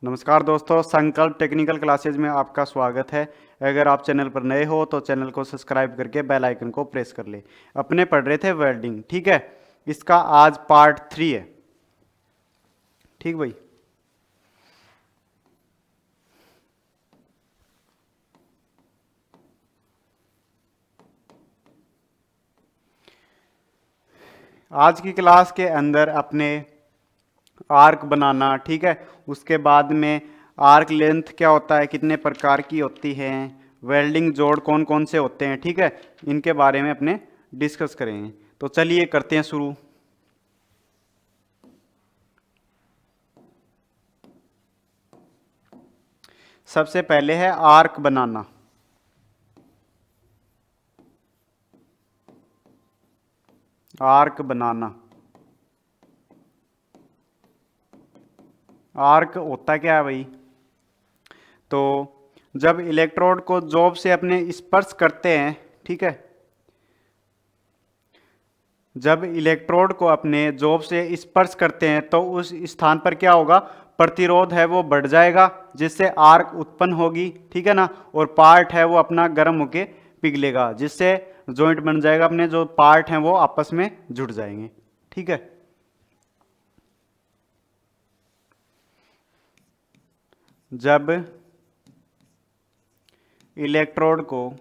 नमस्कार दोस्तों, संकल्प टेक्निकल क्लासेज में आपका स्वागत है। अगर आप चैनल पर नए हो तो चैनल को सब्सक्राइब करके बेल आइकन को प्रेस कर ले। अपने पढ़ रहे थे वेल्डिंग, ठीक है। इसका आज पार्ट 3 है, ठीक भाई। आज की क्लास के अंदर अपने आर्क बनाना, ठीक है। उसके बाद में आर्क लेंथ क्या होता है, कितने प्रकार की होती है, वेल्डिंग जोड़ कौन कौन से होते हैं, ठीक है। इनके बारे में अपने डिस्कस करेंगे। तो चलिए करते हैं शुरू। सबसे पहले है आर्क बनाना। आर्क बनाना। आर्क होता क्या है भाई? तो जब इलेक्ट्रोड को जॉब से अपने स्पर्श करते हैं, ठीक है। जब इलेक्ट्रोड को अपने जॉब से स्पर्श करते हैं तो उस स्थान पर क्या होगा, प्रतिरोध है वो बढ़ जाएगा, जिससे आर्क उत्पन्न होगी, ठीक है ना। और पार्ट है वो अपना गर्म होके पिघलेगा, जिससे जॉइंट बन जाएगा, अपने जो पार्ट हैं वो आपस में जुड़ जाएंगे, ठीक है। जब इलेक्ट्रोड को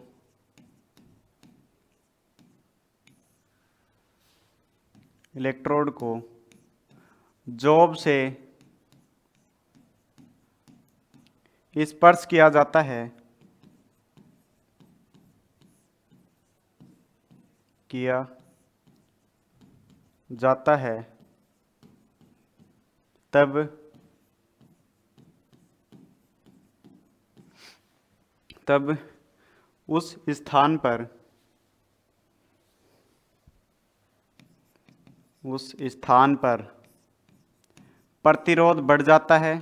इलेक्ट्रोड को जॉब से स्पर्श किया जाता है, किया जाता है, तब तब उस स्थान पर उस स्थान पर प्रतिरोध बढ़ जाता है,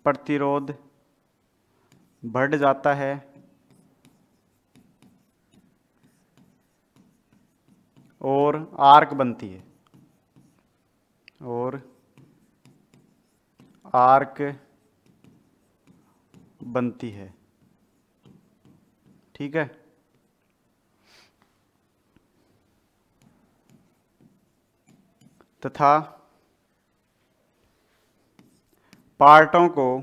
प्रतिरोध बढ़ जाता है, और आर्क बनती है, और आर्क बनती है, ठीक है। तथा पार्टों को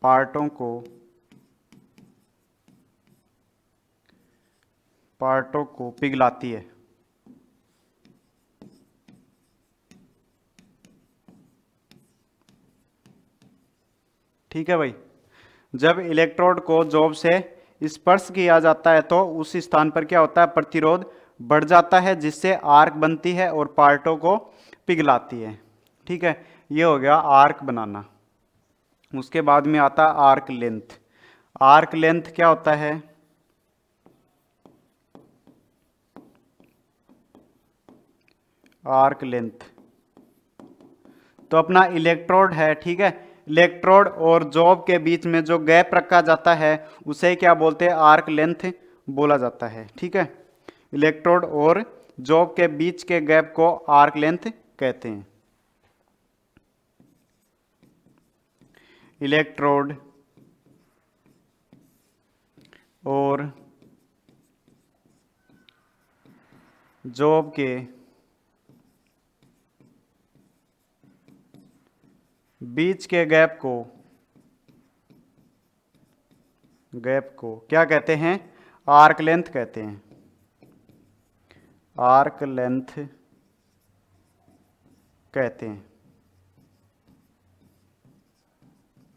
पार्टों को पार्टों को पिघलाती है, ठीक है भाई। जब इलेक्ट्रोड को जॉब से स्पर्श किया जाता है तो उस स्थान पर क्या होता है, प्रतिरोध बढ़ जाता है, जिससे आर्क बनती है और पार्टों को पिघलाती है, ठीक है। ये हो गया आर्क बनाना। उसके बाद में आता है आर्क लेंथ। आर्क लेंथ क्या होता है? आर्क लेंथ तो अपना इलेक्ट्रोड है, ठीक है। इलेक्ट्रोड और जॉब के बीच में जो गैप रखा जाता है उसे क्या बोलते हैं, आर्क लेंथ बोला जाता है, ठीक है। इलेक्ट्रोड और जॉब के बीच के गैप को आर्क लेंथ कहते हैं। इलेक्ट्रोड और जॉब के बीच के गैप को क्या कहते हैं, आर्क लेंथ कहते हैं। आर्क लेंथ कहते हैं,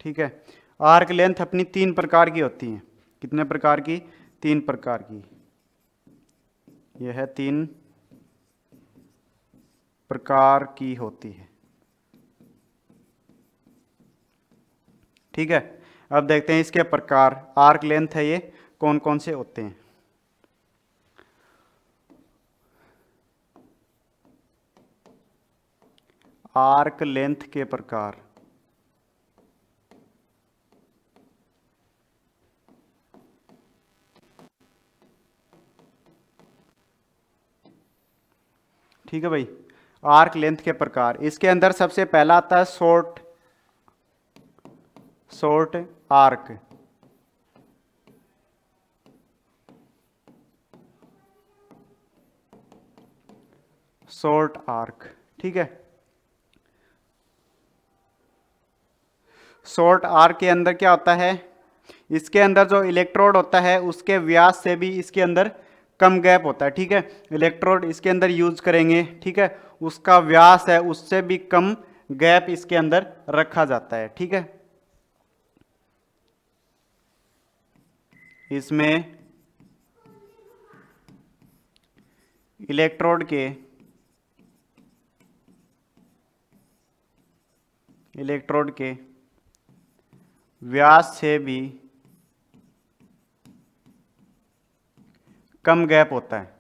ठीक है। आर्क लेंथ अपनी 3 प्रकार की होती हैं। कितने प्रकार की? 3 प्रकार की। यह है 3 प्रकार की होती है, ठीक है। अब देखते हैं इसके प्रकार। आर्क लेंथ है ये, कौन कौन से होते हैं। आर्क लेंथ के प्रकार। ठीक है भाई। आर्क लेंथ के प्रकार। इसके अंदर सबसे पहला आता है शॉर्ट आर्क। शॉर्ट आर्क, ठीक है। शॉर्ट आर्क के अंदर क्या होता है, इसके अंदर जो इलेक्ट्रोड होता है उसके व्यास से भी इसके अंदर कम गैप होता है, ठीक है। इलेक्ट्रोड इसके अंदर यूज करेंगे, ठीक है, उसका व्यास है उससे भी कम गैप इसके अंदर रखा जाता है, ठीक है। इसमें इलेक्ट्रोड के व्यास से भी कम गैप होता है,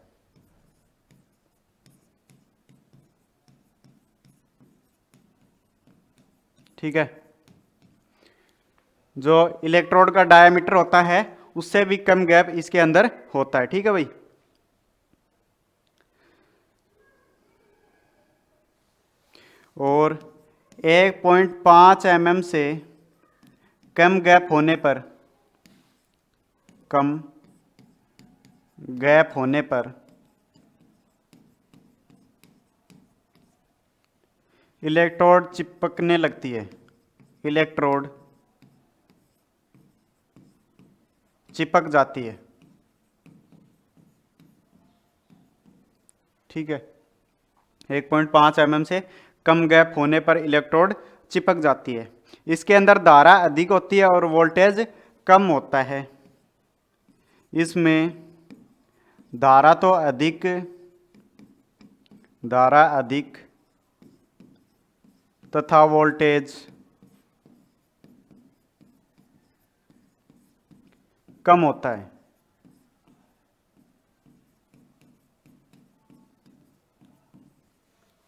ठीक है। जो इलेक्ट्रोड का डायमीटर होता है उससे भी कम गैप इसके अंदर होता है, ठीक है भाई। और 1.5 mm से कम गैप होने पर इलेक्ट्रोड चिपकने लगती है, इलेक्ट्रोड चिपक जाती है, ठीक है। 1.5 mm से कम गैप होने पर इलेक्ट्रोड चिपक जाती है। इसके अंदर धारा अधिक होती है और वोल्टेज कम होता है। इसमें धारा अधिक तथा वोल्टेज कम होता है,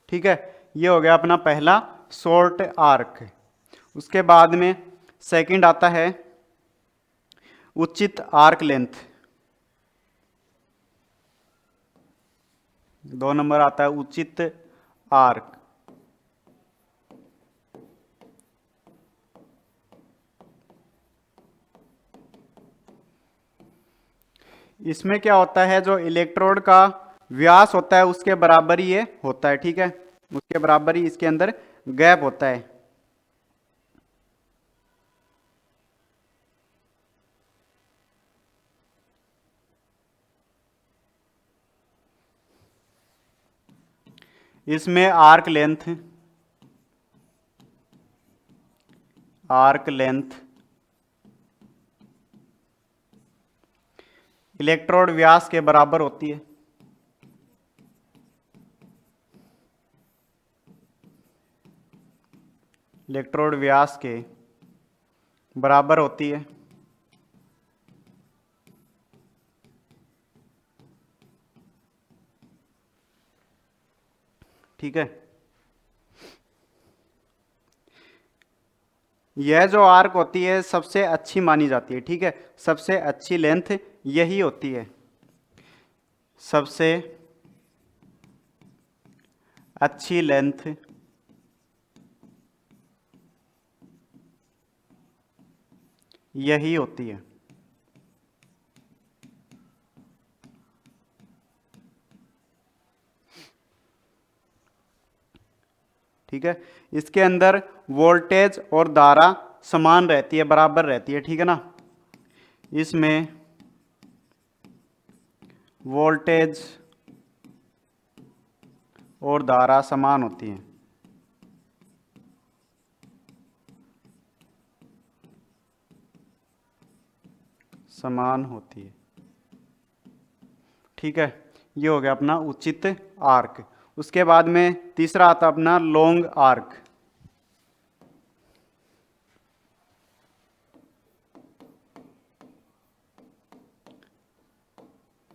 ठीक है। ये हो गया अपना पहला शॉर्ट आर्क। उसके बाद में सेकंड आता है उचित आर्क लेंथ। 2 नंबर आता है उचित आर्क। इसमें क्या होता है, जो इलेक्ट्रोड का व्यास होता है उसके बराबर ही ये होता है, ठीक है, उसके बराबर ही इसके अंदर गैप होता है। इसमें आर्क लेंथ इलेक्ट्रोड व्यास के बराबर होती है। इलेक्ट्रोड व्यास के बराबर होती है, ठीक है। यह जो आर्क होती है सबसे अच्छी मानी जाती है, ठीक है, सबसे अच्छी लेंथ यही होती है, सबसे अच्छी लेंथ यही होती है, ठीक है। इसके अंदर वोल्टेज और धारा समान रहती है, बराबर रहती है, ठीक है ना। इसमें वोल्टेज और धारा समान होती है, ठीक है। ये हो गया अपना उचित आर्क। उसके बाद में तीसरा आता अपना लॉन्ग आर्क।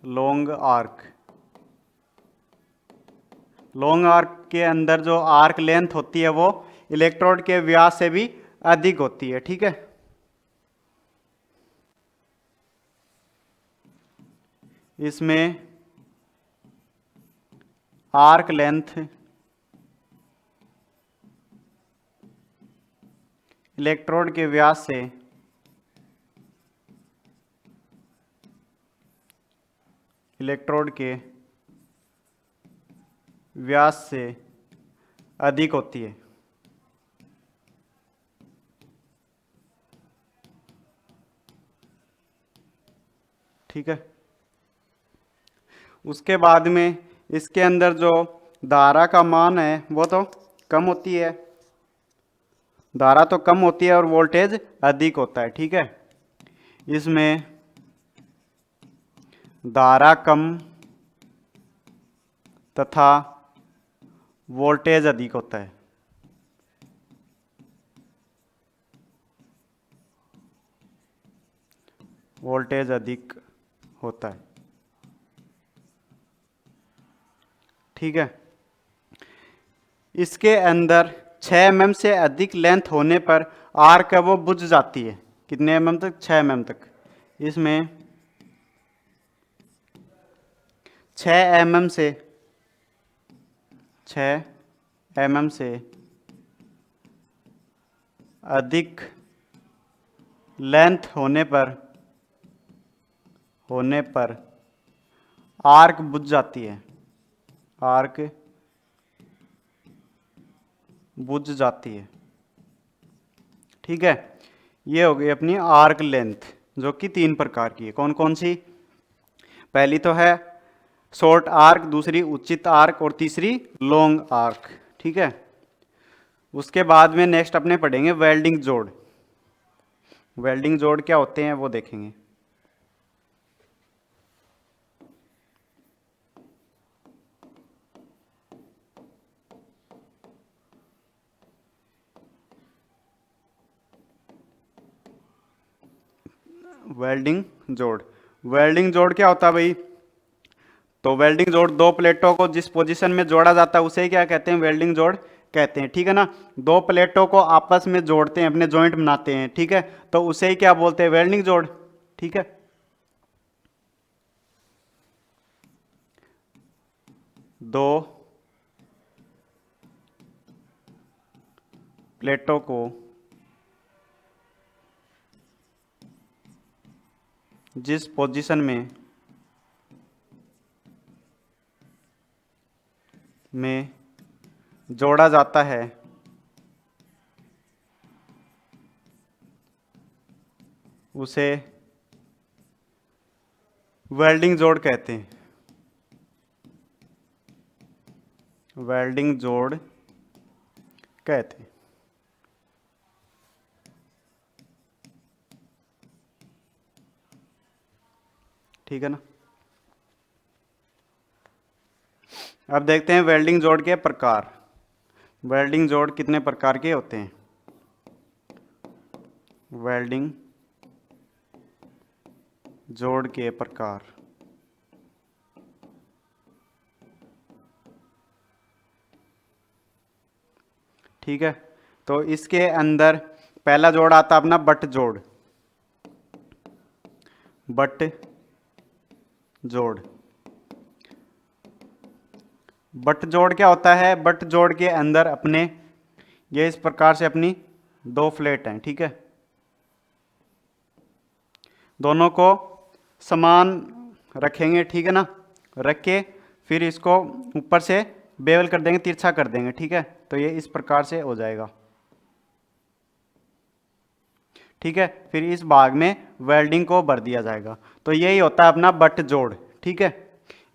लॉन्ग आर्क के अंदर जो आर्क लेंथ होती है वो इलेक्ट्रोड के व्यास से भी अधिक होती है, ठीक है। इसमें आर्क लेंथ इलेक्ट्रोड के व्यास से इलेक्ट्रोड के व्यास से अधिक होती है। ठीक है। उसके बाद में इसके अंदर जो धारा का मान है वो तो कम होती है, धारा तो कम होती है और वोल्टेज अधिक होता है। ठीक है। इसमें धारा कम तथा वोल्टेज अधिक होता है। वोल्टेज अधिक होता है। ठीक है। इसके अंदर 6 mm से अधिक लेंथ होने पर आर्क है वो बुझ जाती है। कितने mm तक? 6 mm तक। इसमें 6 mm से अधिक लेंथ होने पर आर्क बुझ जाती है। आर्क बुझ जाती है। ठीक है। ये हो गई अपनी आर्क लेंथ, जो कि 3 प्रकार की है। कौन कौन सी? पहली तो है शॉर्ट आर्क, दूसरी उचित आर्क और तीसरी लॉन्ग आर्क। ठीक है। उसके बाद में नेक्स्ट अपने पढ़ेंगे वेल्डिंग जोड़। वेल्डिंग जोड़ क्या होते हैं वो देखेंगे। वेल्डिंग जोड़। वेल्डिंग जोड़ क्या होता है भाई? तो वेल्डिंग जोड़ दो प्लेटों को जिस पोजीशन में जोड़ा जाता है उसे क्या कहते हैं? वेल्डिंग जोड़ कहते हैं। ठीक है ना। दो प्लेटों को आपस में जोड़ते हैं, अपने जॉइंट बनाते हैं। ठीक है। तो उसे ही क्या बोलते हैं? वेल्डिंग जोड़। ठीक है। दो प्लेटों को जिस पोजीशन में जोड़ा जाता है उसे वेल्डिंग जोड़ कहते हैं। वेल्डिंग जोड़ कहते हैं। ठीक है ना। अब देखते हैं वेल्डिंग जोड़ के प्रकार। वेल्डिंग जोड़ कितने प्रकार के होते हैं? वेल्डिंग जोड़ के प्रकार। ठीक है। तो इसके अंदर पहला जोड़ आता है अपना बट जोड़। बट जोड़। बट जोड़ क्या होता है? बट जोड़ के अंदर अपने ये इस प्रकार से अपनी दो फ्लेट हैं। ठीक है। दोनों को समान रखेंगे। ठीक है ना। रख के फिर इसको ऊपर से बेवल कर देंगे, तिरछा कर देंगे। ठीक है। तो ये इस प्रकार से हो जाएगा। ठीक है। फिर इस भाग में वेल्डिंग को भर दिया जाएगा। तो यही होता है अपना बट जोड़। ठीक है।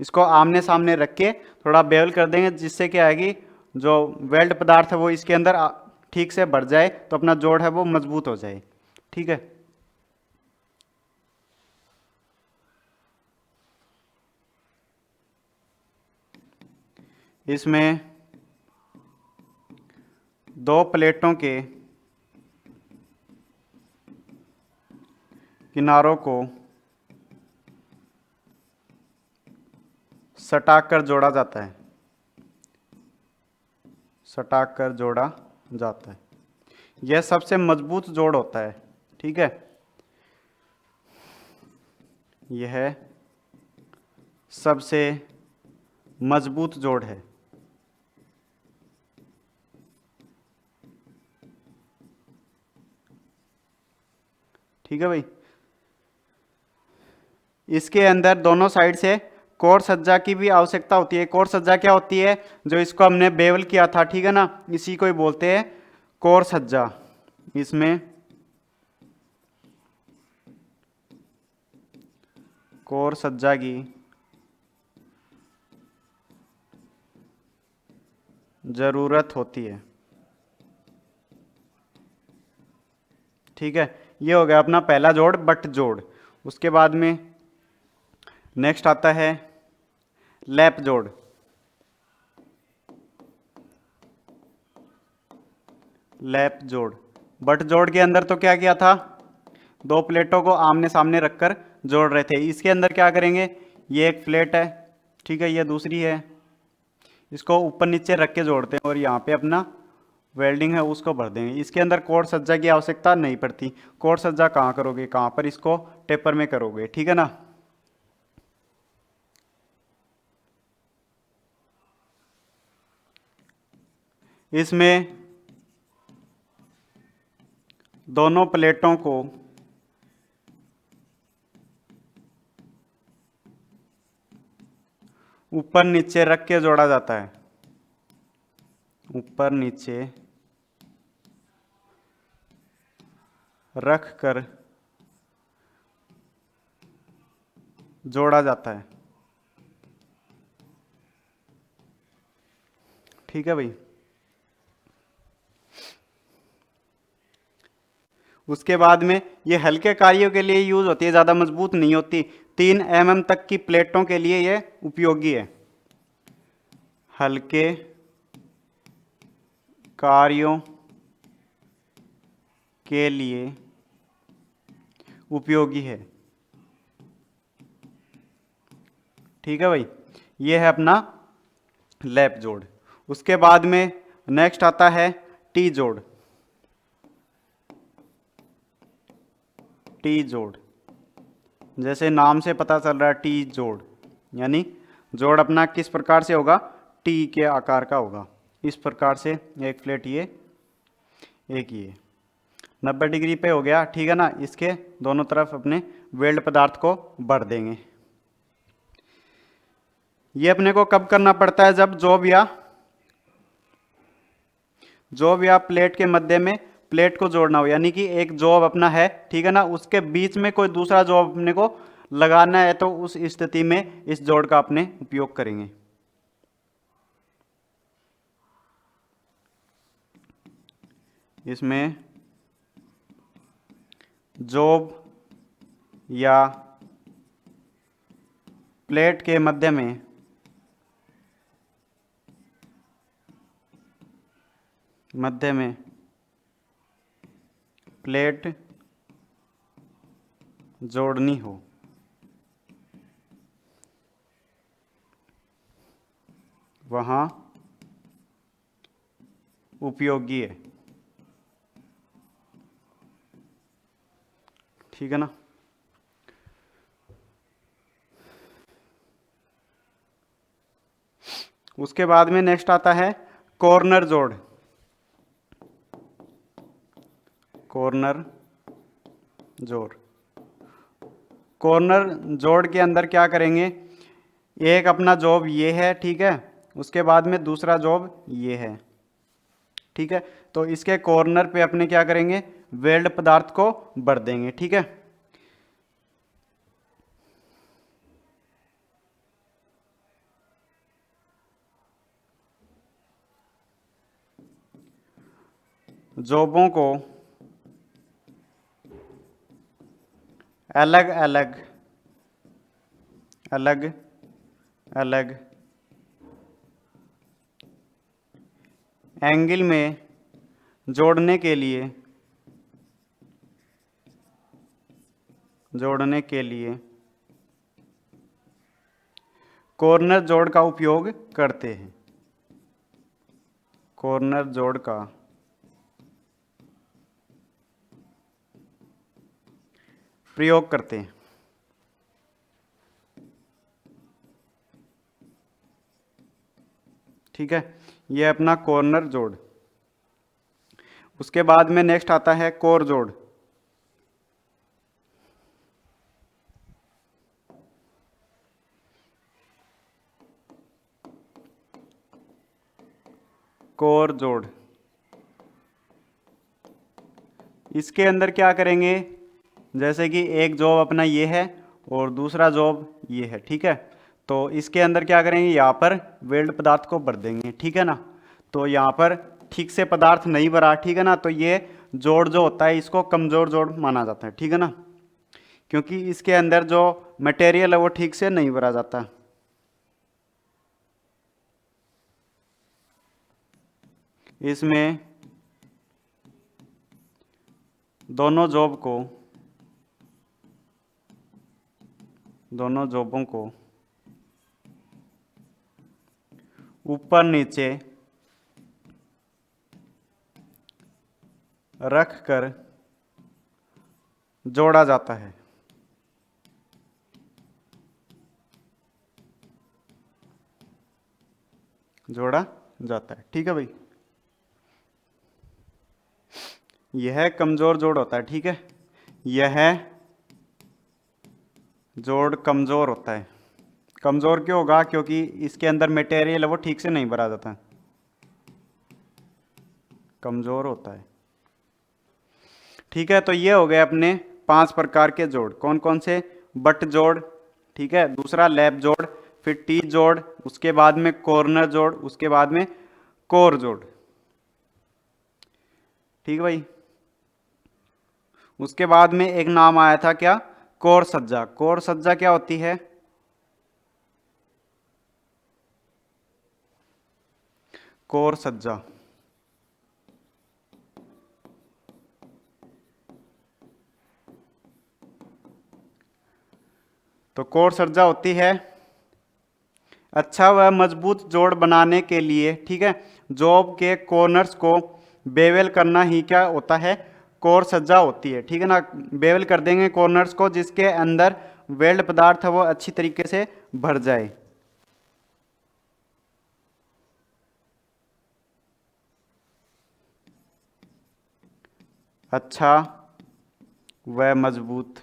इसको आमने सामने रख के थोड़ा बेवल कर देंगे, जिससे क्या आएगी, जो वेल्ड पदार्थ है वो इसके अंदर ठीक से भर जाए, तो अपना जोड़ है वो मजबूत हो जाए। ठीक है। इसमें दो प्लेटों के किनारों को सटाकर जोड़ा जाता है। सटाकर जोड़ा जाता है। यह सबसे मजबूत जोड़ होता है। ठीक है। यह सबसे मजबूत जोड़ है। ठीक है भाई। इसके अंदर दोनों साइड से कोर सज्जा की भी आवश्यकता होती है। कोर सज्जा क्या होती है? जो इसको हमने बेवल किया था, ठीक है ना, इसी को ही बोलते हैं कोर सज्जा। इसमें कोर सज्जा की जरूरत होती है। ठीक है, ये हो गया अपना पहला जोड़, बट जोड़। उसके बाद में नेक्स्ट आता है लैप जोड़। लैप जोड़, बट जोड़ के अंदर तो क्या किया था? दो प्लेटों को आमने सामने रखकर जोड़ रहे थे। इसके अंदर क्या करेंगे? ये एक प्लेट है, ठीक है, ये दूसरी है, इसको ऊपर नीचे रख के जोड़ते हैं और यहाँ पे अपना वेल्डिंग है उसको भर देंगे। इसके अंदर कोर सज्जा की आवश्यकता नहीं पड़ती। कोर सज्जा कहाँ करोगे? कहाँ पर? इसको टेपर में करोगे, ठीक है ना। इसमें दोनों प्लेटों को ऊपर नीचे रख के जोड़ा जाता है। ऊपर नीचे रख कर जोड़ा जाता है, ठीक है भाई। उसके बाद में ये हल्के कार्यों के लिए यूज होती है, ज़्यादा मजबूत नहीं होती। 3 mm तक की प्लेटों के लिए ये उपयोगी है। हल्के कार्यों के लिए उपयोगी है, ठीक है भाई। ये है अपना लैप जोड़। उसके बाद में नेक्स्ट आता है टी जोड़। टी जोड़, जैसे नाम से पता चल रहा है टी जोड़, यानी जोड़ अपना किस प्रकार से होगा? टी के आकार का होगा। इस प्रकार से एक प्लेट ये, एक ये 90 डिग्री पे हो गया, ठीक है ना। इसके दोनों तरफ अपने वेल्ड पदार्थ को भर देंगे। ये अपने को कब करना पड़ता है? जब जॉब या प्लेट के मध्य में प्लेट को जोड़ना हो, यानी कि एक जॉब अपना है, ठीक है ना, उसके बीच में कोई दूसरा जॉब अपने को लगाना है, तो उस स्थिति में इस जोड़ का अपने उपयोग करेंगे। इसमें जॉब या प्लेट के मध्य में प्लेट जोड़नी हो, वहाँ उपयोगी है, ठीक है ना। उसके बाद में नेक्स्ट आता है कॉर्नर जोड़। कॉर्नर जोड़, कॉर्नर जोड़ के अंदर क्या करेंगे? एक अपना जॉब ये है, ठीक है, उसके बाद में दूसरा जॉब ये है, ठीक है। तो इसके कॉर्नर पे अपने क्या करेंगे? वेल्ड पदार्थ को भर देंगे, ठीक है। जॉबों को अलग अलग एंगल में जोड़ने के लिए कॉर्नर जोड़ का उपयोग करते हैं। कॉर्नर जोड़ का प्रयोग करते हैं, ठीक है। ये अपना कॉर्नर जोड़। उसके बाद में नेक्स्ट आता है कोर जोड़। कोर जोड़। इसके अंदर क्या करेंगे, जैसे कि एक जॉब अपना ये है और दूसरा जॉब ये है, ठीक है। तो इसके अंदर क्या करेंगे, यहाँ पर वेल्ड पदार्थ को भर देंगे, ठीक है ना। तो यहाँ पर ठीक से पदार्थ नहीं भरा, ठीक है ना, तो ये जोड़ जो होता है इसको कमजोर जोड़ माना जाता है, ठीक है ना, क्योंकि इसके अंदर जो मटेरियल है वो ठीक से नहीं भरा जाता। इसमें दोनों जॉबों को ऊपर नीचे रख कर जोड़ा जाता है। जोड़ा जाता है, ठीक है भाई। यह कमजोर जोड़ होता है, ठीक है। यह जोड़ कमजोर होता है। कमजोर क्यों होगा, क्योंकि इसके अंदर मटेरियल है वो ठीक से नहीं भरा जाता, कमजोर होता है, ठीक है। तो ये हो गए अपने 5 प्रकार के जोड़। कौन कौन से, बट जोड़, ठीक है, दूसरा लैप जोड़, फिर टी जोड़, उसके बाद में कॉर्नर जोड़, उसके बाद में कोर जोड़, ठीक है भाई। उसके बाद में एक नाम आया था क्या, कोर सज्जा। कोर सज्जा क्या होती है, कोर सज्जा। तो कोर सज्जा होती है अच्छा व मजबूत जोड़ बनाने के लिए, ठीक है। जॉब के कॉर्नर्स को बेवल करना ही क्या होता है, कोर सज्जा होती है, ठीक है ना। बेवल कर देंगे कॉर्नर्स को, जिसके अंदर वेल्ड पदार्थ है वो अच्छी तरीके से भर जाए। अच्छा व मजबूत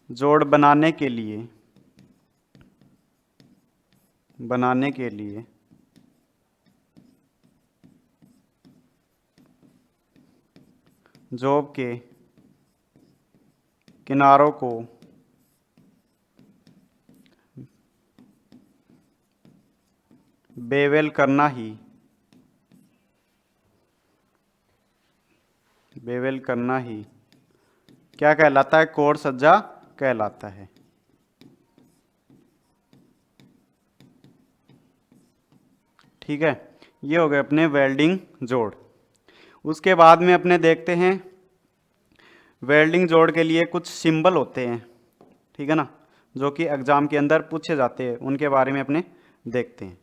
जोड़ बनाने के लिए जॉब के किनारों को बेवल करना ही क्या कहलाता है, कोर सज्जा कहलाता है, ठीक है। ये हो गए अपने वेल्डिंग जोड़। उसके बाद में अपने देखते हैं वेल्डिंग जोड़ के लिए कुछ सिंबल होते हैं, ठीक है ना, जो कि एग्जाम के अंदर पूछे जाते हैं, उनके बारे में अपने देखते हैं।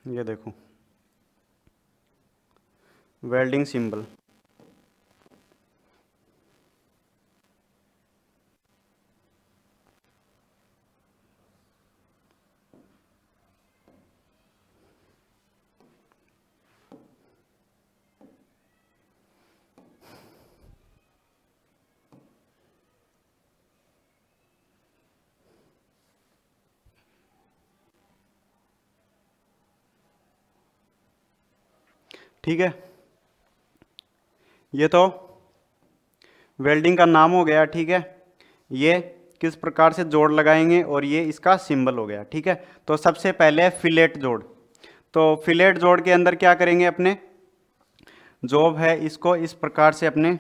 ये देखो वेल्डिंग सिंबल, ठीक है। ये तो वेल्डिंग का नाम हो गया, ठीक है। ये किस प्रकार से जोड़ लगाएंगे और ये इसका सिंबल हो गया, ठीक है। तो सबसे पहले फिलेट जोड़। तो फिलेट जोड़ के अंदर क्या करेंगे, अपने जॉब है इसको इस प्रकार से अपने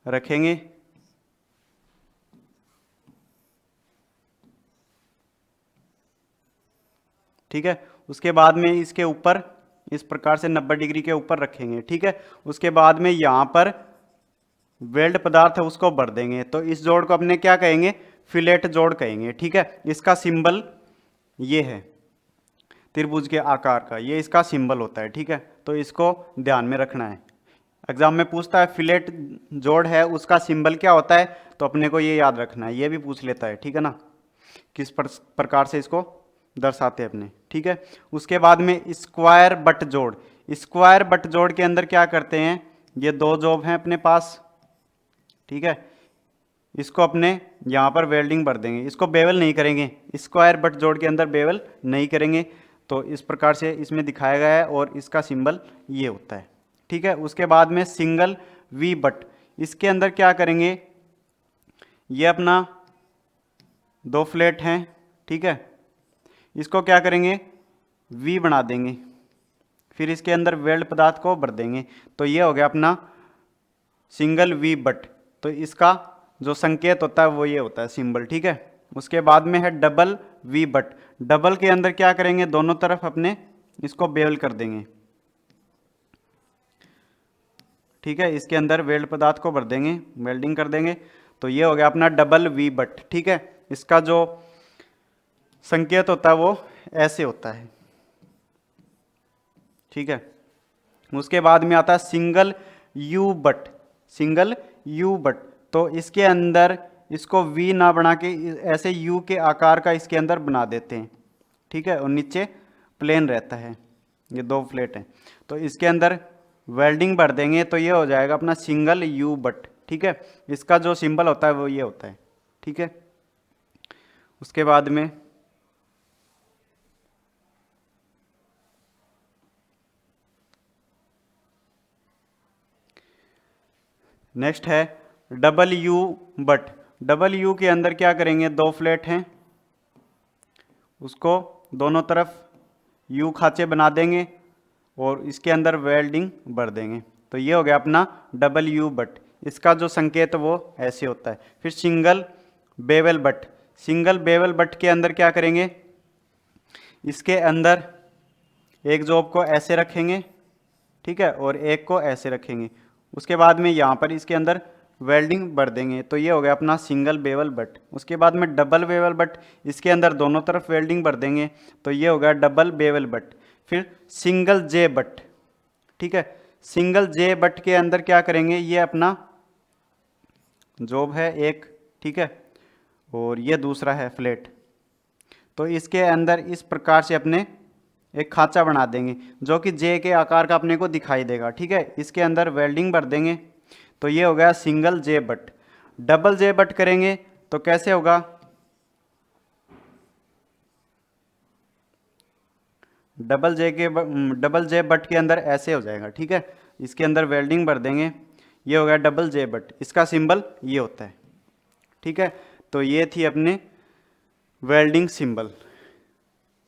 रखेंगे, ठीक है। उसके बाद में इसके ऊपर इस प्रकार से 90 डिग्री के ऊपर रखेंगे, ठीक है। उसके बाद में यहाँ पर वेल्ड पदार्थ है उसको भर देंगे। तो इस जोड़ को अपने क्या कहेंगे, फिलेट जोड़ कहेंगे, ठीक है। इसका सिंबल ये है। त्रिभुज के आकार का, ये इसका सिंबल होता है। ठीक है, तो इसको ध्यान में रखना है। एग्जाम में पूछता है फिलेट जोड़ है उसका सिंबल क्या होता है, तो अपने को ये याद रखना है। ये भी पूछ लेता है, ठीक है ना, किस प्रकार से इसको दर्शाते हैं अपने। ठीक है, उसके बाद में स्क्वायर बट जोड़। स्क्वायर बट जोड़ के अंदर क्या करते हैं, ये दो जॉब हैं अपने पास। ठीक है, इसको अपने यहाँ पर वेल्डिंग भर देंगे, इसको बेवल नहीं करेंगे। स्क्वायर बट जोड़ के अंदर बेवल नहीं करेंगे। तो इस प्रकार से इसमें दिखाया गया है और इसका सिंबल ये होता है। ठीक है, उसके बाद में सिंगल वी बट, इसके अंदर क्या करेंगे, ये अपना दो फ्लैट हैं। ठीक है, इसको क्या करेंगे, वी बना देंगे, फिर इसके अंदर वेल्ड पदार्थ को भर देंगे। तो ये हो गया अपना सिंगल वी बट। तो इसका जो संकेत होता है वो ये होता है सिंबल। ठीक है, उसके बाद में है डबल वी बट। डबल के अंदर क्या करेंगे, दोनों तरफ अपने इसको बेवल कर देंगे। ठीक है, इसके अंदर वेल्ड पदार्थ को भर देंगे, वेल्डिंग कर देंगे। तो ये हो गया अपना डबल वी बट। ठीक है, इसका जो संकेत होता है वो ऐसे होता है। ठीक है, उसके बाद में आता है single you but. Single you but, तो इसके अंदर इसको वी ना बना के ऐसे यू के आकार का इसके अंदर बना देते हैं। ठीक है, और नीचे प्लेन रहता है, ये दो फ्लेट हैं। तो इसके अंदर वेल्डिंग भर देंगे, तो ये हो जाएगा अपना सिंगल यू बट। ठीक है, इसका जो सिंबल होता है वो ये होता है। ठीक है, उसके बाद में नेक्स्ट है double U but. Double U के अंदर क्या करेंगे, दो फ्लैट हैं, उसको दोनों तरफ यू खांचे बना देंगे और इसके अंदर वेल्डिंग भर देंगे। तो ये हो गया अपना डबल यू बट। इसका जो संकेत वो ऐसे होता है। फिर single bevel but. Single bevel but के अंदर क्या करेंगे, इसके अंदर एक जॉब को ऐसे रखेंगे, ठीक है, और एक को ऐसे रखेंगे। उसके बाद में यहाँ पर इसके अंदर वेल्डिंग भर देंगे। तो ये हो गया अपना सिंगल बेवल बट। उसके बाद में डबल बेवल बट, इसके अंदर दोनों तरफ वेल्डिंग भर देंगे। तो ये हो गया डबल बेवल बट। फिर सिंगल जे बट। ठीक है, सिंगल जे बट के अंदर क्या करेंगे, ये अपना जॉब है एक, ठीक है, और ये दूसरा है फ्लैट। तो इसके अंदर इस प्रकार से अपने एक खांचा बना देंगे जो कि जे के आकार का अपने को दिखाई देगा। ठीक है, इसके अंदर वेल्डिंग भर देंगे। तो ये हो गया single J but. Double J but करेंगे तो कैसे होगा, डबल जे बट के अंदर ऐसे हो जाएगा। ठीक है, इसके अंदर वेल्डिंग भर देंगे, ये हो गया डबल जे बट। इसका सिंबल ये होता है। ठीक है, तो ये थी अपने वेल्डिंग सिंबल।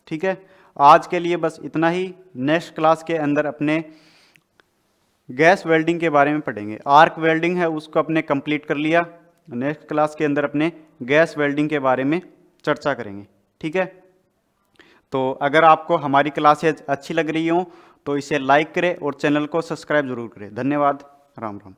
ठीक है, आज के लिए बस इतना ही। नेक्स्ट क्लास के अंदर अपने गैस वेल्डिंग के बारे में पढ़ेंगे। आर्क वेल्डिंग है उसको अपने कंप्लीट कर लिया। नेक्स्ट क्लास के अंदर अपने गैस वेल्डिंग के बारे में चर्चा करेंगे। ठीक है, तो अगर आपको हमारी क्लासेज अच्छी लग रही हो तो इसे लाइक करें और चैनल को सब्सक्राइब जरूर करें। धन्यवाद, राम राम।